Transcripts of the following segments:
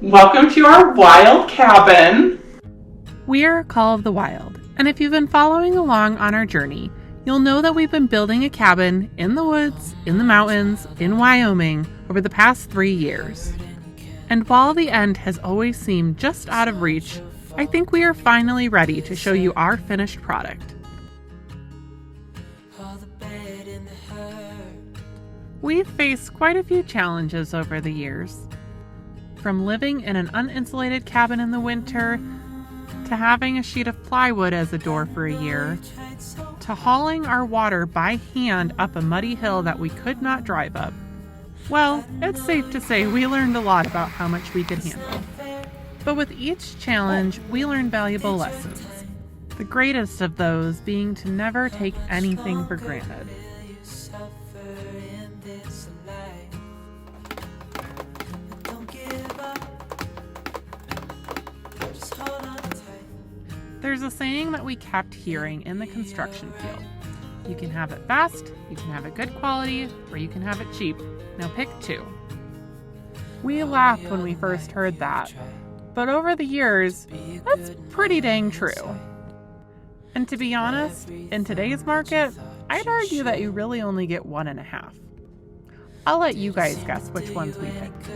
Welcome to our wild cabin. We're Call of the Wild, and if you've been following along on our journey, you'll know that we've been building a cabin in the woods, in the mountains, in Wyoming over the past 3 years. And while the end has always seemed just out of reach, I think we are finally ready to show you our finished product. We've faced quite a few challenges over the years. From living in an uninsulated cabin in the winter, to having a sheet of plywood as a door for a year, to hauling our water by hand up a muddy hill that we could not drive up. Well, it's safe to say we learned a lot about how much we could handle. But with each challenge, we learned valuable lessons. The greatest of those being to never take anything for granted. There's a saying that we kept hearing in the construction field. You can have it fast, you can have it good quality, or you can have it cheap. Now pick two. We laughed when we first heard that, but over the years, that's pretty dang true. And to be honest, in today's market, I'd argue that you really only get 1.5. I'll let you guys guess which ones we picked.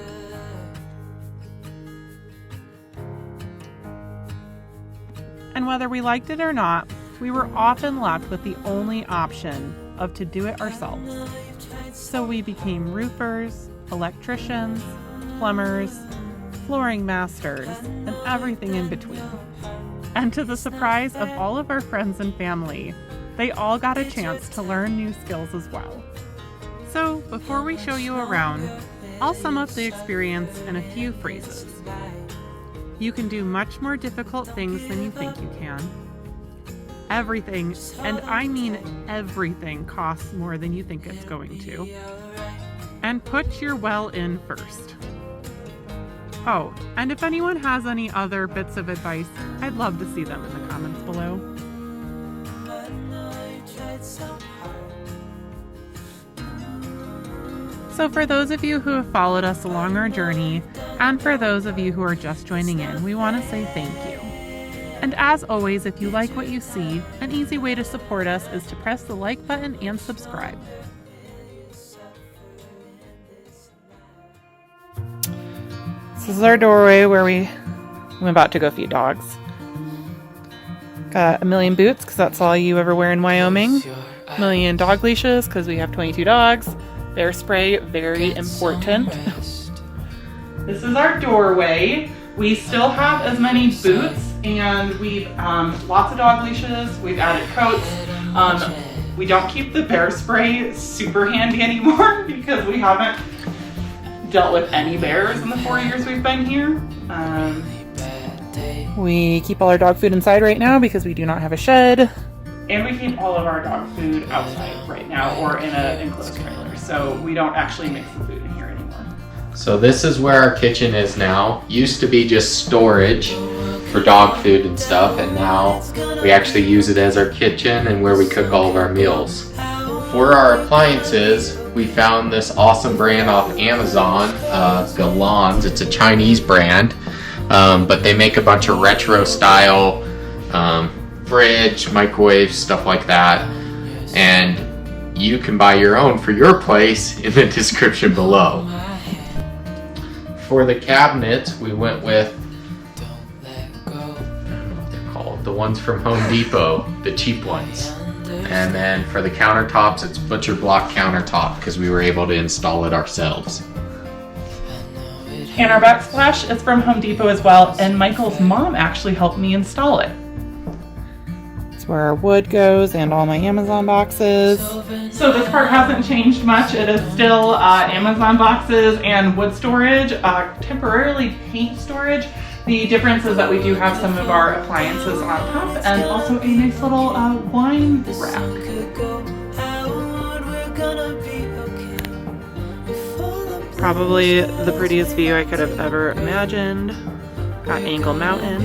And whether we liked it or not, we were often left with the only option of to do it ourselves. So we became roofers, electricians, plumbers, flooring masters, and everything in between. And to the surprise of all of our friends and family, they all got a chance to learn new skills as well. So before we show you around, I'll sum up the experience in a few phrases. You can do much more difficult things than you think you can. Everything, and I mean everything, costs more than you think it's going to. And put your well in first. Oh, and if anyone has any other bits of advice, I'd love to see them in the comments below. So for those of you who have followed us along our journey, and for those of you who are just joining in, we want to say thank you. And as always, if you like what you see, an easy way to support us is to press the like button and subscribe. This is our doorway where I'm about to go feed dogs. Got a million boots because that's all you ever wear in Wyoming. A million dog leashes because we have 22 dogs. Bear spray, very important. This is our doorway. We still have as many boots, and we've lots of dog leashes. We've added coats. We don't keep the bear spray super handy anymore because we haven't dealt with any bears in the 4 years we've been here. We keep all our dog food inside right now because we do not have a shed. And we keep all of our dog food outside right now or in an enclosed trailer. So we don't actually mix the food in here anymore. So this is where our kitchen is now. Used to be just storage for dog food and stuff, and now we actually use it as our kitchen and where we cook all of our meals. For our appliances, we found this awesome brand off Amazon, Galons. It's a Chinese brand, but they make a bunch of retro style fridge, microwave, stuff like that. And you can buy your own for your place in the description below. For the cabinets, we went with, I don't know what they're called, the ones from Home Depot, the cheap ones. And then for the countertops, it's butcher block countertop because we were able to install it ourselves. And our backsplash is from Home Depot as well, and Michael's mom actually helped me install it. That's where our wood goes and all my Amazon boxes. So this part hasn't changed much. It is still Amazon boxes and wood storage, temporarily paint storage. The difference is that we do have some of our appliances on top and also a nice little wine rack. Probably the prettiest view I could have ever imagined. Got Angle Mountain.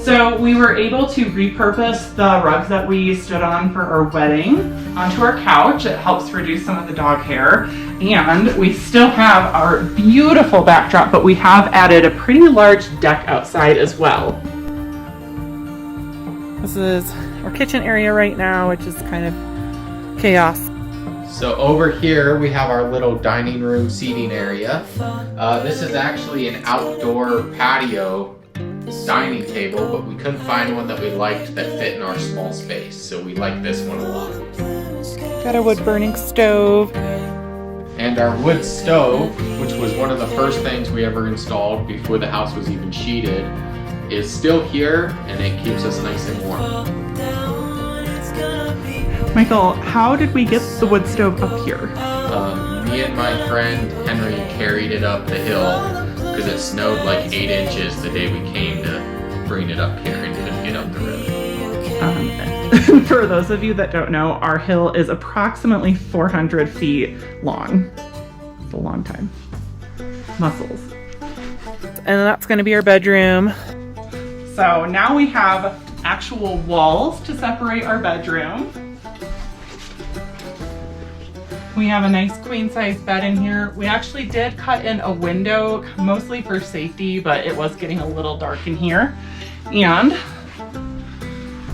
So we were able to repurpose the rugs that we stood on for our wedding onto our couch. It helps reduce some of the dog hair. And we still have our beautiful backdrop, but we have added a pretty large deck outside as well. This is our kitchen area right now, which is kind of chaos. So over here we have our little dining room seating area. This is actually an outdoor patio dining table, but we couldn't find one that we liked that fit in our small space, so we like this one a lot. Got a wood burning stove. And our wood stove, which was one of the first things we ever installed before the house was even sheeted, is still here, and it keeps us nice and warm. Michael, how did we get the wood stove up here? Me and my friend Henry carried it up the hill because it snowed like 8 inches the day we came to bring it up here and couldn't get up the road. For those of you that don't know, our hill is approximately 400 feet long. It's a long time. Muscles. And that's going to be our bedroom. So now we have actual walls to separate our bedroom. We have a nice queen size bed in here. We actually did cut in a window, mostly for safety, but it was getting a little dark in here. And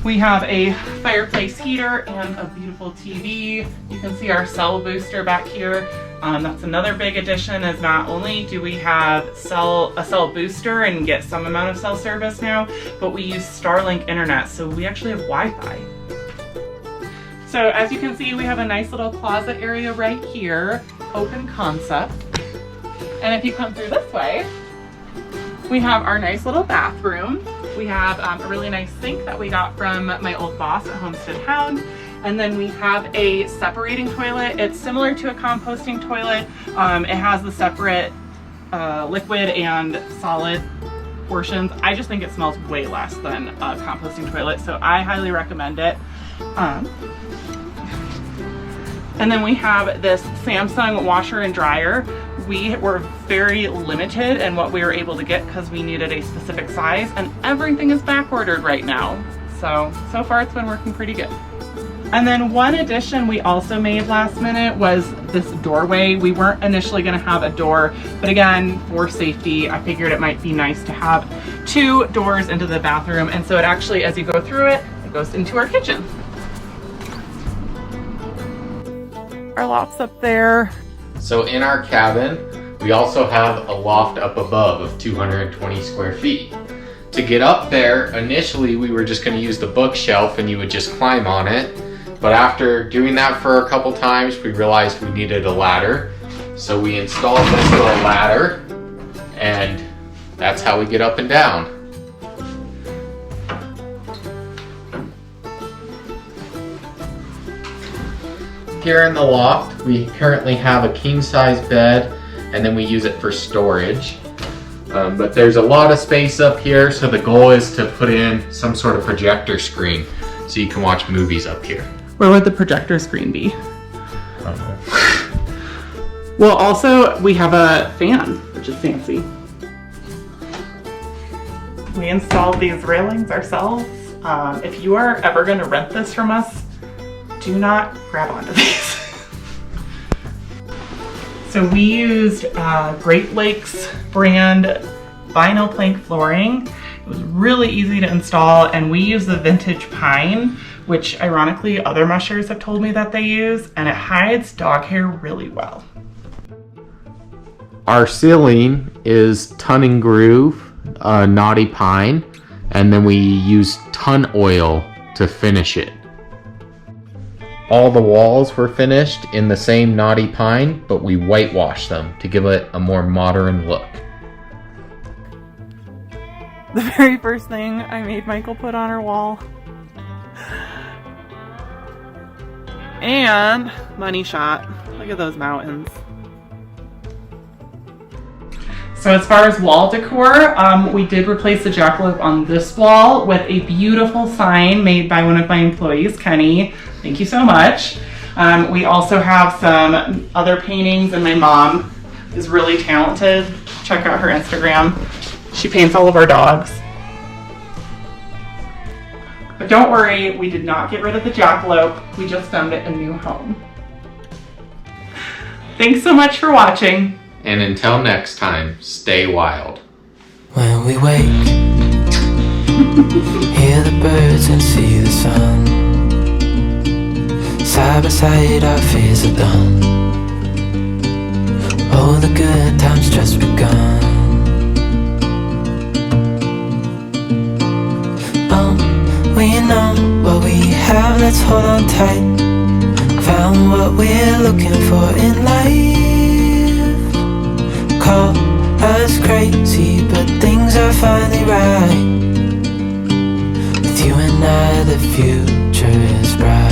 we have a fireplace heater and a beautiful TV. You can see our cell booster back here. That's another big addition, is not only do we have a cell booster and get some amount of cell service now, but we use Starlink internet, so we actually have Wi-Fi. So as you can see, we have a nice little closet area right here, open concept. And if you come through this way, we have our nice little bathroom. We have a really nice sink that we got from my old boss at Homestead. And then we have a separating toilet. It's similar to a composting toilet. It has the separate liquid and solid portions. I just think it smells way less than a composting toilet, so I highly recommend it. And then we have this Samsung washer and dryer. We were very limited in what we were able to get because we needed a specific size, and everything is back ordered right now. So far it's been working pretty good. And then one addition we also made last minute was this doorway. We weren't initially gonna have a door, but again, for safety, I figured it might be nice to have 2 doors into the bathroom. And so it actually, as you go through it, it goes into our kitchen. Our loft's up there. So in our cabin, we also have a loft up above of 220 square feet. To get up there, initially we were just going to use the bookshelf and you would just climb on it. But after doing that for a couple times, we realized we needed a ladder. So we installed this little ladder, and that's how we get up and down. Here in the loft, we currently have a king size bed, and then we use it for storage. But there's a lot of space up here, so the goal is to put in some sort of projector screen so you can watch movies up here. Where would the projector screen be? I don't know. Well, also we have a fan, which is fancy. We installed these railings ourselves. If you are ever going to rent this from us, do not grab onto these. So we used Great Lakes brand vinyl plank flooring. It was really easy to install, and we use the vintage pine, which ironically other mushers have told me that they use, and it hides dog hair really well. Our ceiling is ton and groove, knotty pine, and then we use ton oil to finish it. All the walls were finished in the same knotty pine, but we whitewashed them to give it a more modern look. The very first thing I made Michael put on our wall. And money shot. Look at those mountains. So as far as wall decor, we did replace the jackalope on this wall with a beautiful sign made by one of my employees, Kenny. Thank you so much. We also have some other paintings, and my mom is really talented. Check out her Instagram. She paints all of our dogs. But don't worry, we did not get rid of the jackalope. We just found it a new home. Thanks so much for watching. And until next time, stay wild. When we wake, hear the birds and see the sun. Side by side our fears are done. All the good times just begun. We know what we have, let's hold on tight. Found what we're looking for in life. Call us crazy, but things are finally right. With you and I, the future is bright.